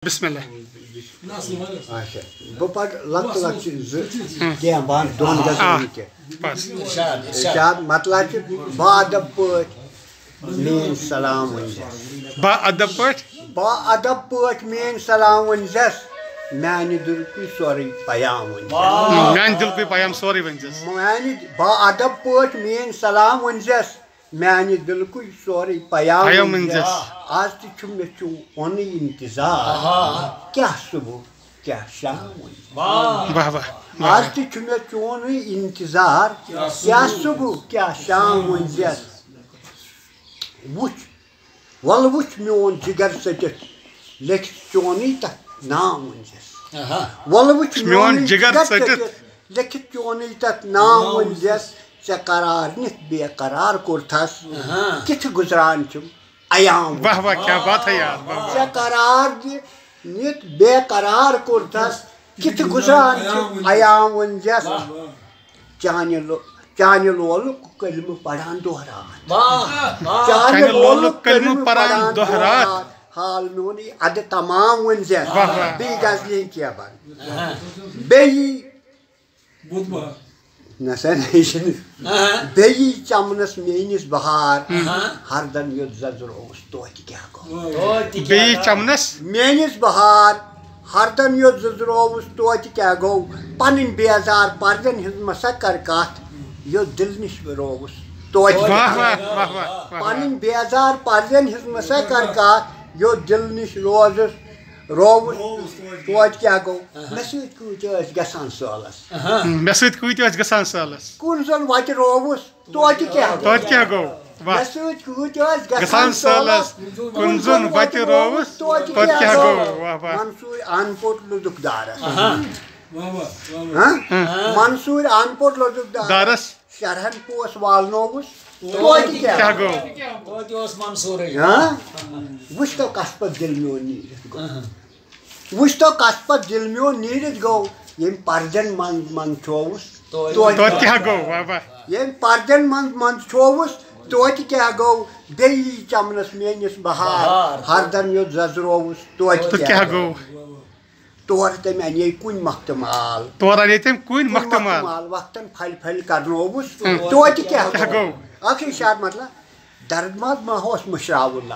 بسم الله. اچھا بہ پڑ لک لک کیا بان دون گژھن کیا بس ارشاد مطلب چھ با ادب پٲٹھۍ میٲنۍ سلام ؤنزٮ۪س با ادب پٲٹھۍ میٲنۍ سلام ؤنزٮ۪س میانہِ دِلکُے سورُے پیام ؤنزٮ۪س میانہِ دِلکُے پیام سورُے ؤنزٮ۪س میانہِ با ادب پٲٹھۍ میٲنۍ سلام ؤنزٮ۪س میانہِ دِلکُے سورُے پیام ؤنزٮ۪س آز تہِ چھُ مےٚ چونُے انتظار کیٛاہ صُبح کیٛاہ شام واہ واہ آز تہِ چھُ مےٚ چونُے انتظار کیٛاہ صُبح کیٛاہ شام ؤنزٮ۪س وٕچھ وَلہٕ وٕچھ میون جِگر ژٔٹِتھ لیکھِتھ چونُے تَتھ نام ؤنزٮ۪س وَلہٕ وٕچھ میون جِگر ژٔٹِتھ لیکھِتھ چونُے تَتھ نام ؤنزٮ۪س ژےٚ قرار نِتھ بے قرار کوٚرتھس کِتھٕ گُزران چھُم ایام واہ واہ کیا بات ہے یار ژےٚ قرار نِتھ بے قرار کوٚرتھس کِتھٕ گُزران چھُم ایام ؤنزٮ۪س چانہِ لولُک کٔلمہٕ پران دۄہ رات چانہِ لولُک کٔلمہٕ پران دۄہ رات حال میونٕے اَدٕ تمام ؤنزٮ۪س بیٚیہِ غزلہِ کینٛہہ بَن بیٚیہِ نہ سا یہِ چھِنہٕ بیٚیہِ چمنس میٲنِس بہار ہردن یوٚت زٔزرووُس توتہِ کیٛاہ گوٚو بیٚیہِ چمنس میٲنِس بہار ہردن یوٚت زٔزرووُس توتہِ کیٛاہ گوٚو پنٕنۍ بیزار پردن ہٕنٛز مہ سا کر کتھ یوٚت دِل نِش برووُس توتہِ پنٕنۍ بیزار پردن ہٕنٛز مہ سا کر کتھ یوٚت دِل نِش رووُس توتہِ کیٛاہ گوٚو مےٚ سۭتۍ کۭتیاہ ٲسۍ گژھان سٲلس مےٚ سۭتۍ کۭتیاہ ٲسۍ گژھان سٲلس کُن زن وتہِ رووُس توتہِ کیٛاہ گوٚو مےٚ سۭتۍ کۭتیاہ ٲسۍ گژھان سٲلس کُن زن وتہِ رووُس توتہِ کیٛاہ گوٚو منصوٗر ان پوٚٹ لُدُک دارس منصوٗر ان پوٚٹ لُدُک دارس شرہن پوس والنووُس توتہِ کیٛاہ گوٚو وٕچھ تو کس پتہٕ دِل میون نیٖرِتھ گوٚو وٕچھ تو کس پتہٕ دِل میون نیٖرِتھ گوٚو ییٚمۍ پردن منٛز منٛدچھووُس توتہِ کیٛاہ گوٚو واہ واہ ییٚمۍ پردن منٛز منٛدچھووُس توتہِ کیٛاہ گوٚو بیٚیہِ چمنس میٲنِس بہار ہردن یوٚت زٔزرووُس توتہِ کیٛاہ گوٚو تورٕ تٔمۍ اَنے کُنہِ مۄختہٕ مال مال وقتن پھلہِ پھلہِ کرنووُس توتہِ کیٛاہ گوٚو اکھ ارشاد مطلب درد باز ما اوس مٔشراوُن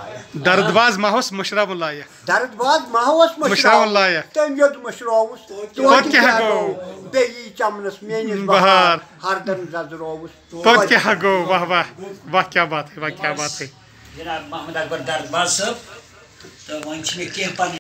لایق درد باز ما اوس مٔشراوُن لایق تٔمۍ یوٚت مٔشرووُس توتہِ کیٛاہ گوٚو بیٚیہِ چمنس میٲنِس بہار ہردن زٔزرووُس توتہِ کیٛاہ گوٚو واہ واہ واہ کیا بات ہے واہ کیا بات ہے جناب محمد اکبر درد باز صٲب تہٕ وۄنۍ چھِ مےٚ کینٛہہ پنٕنۍ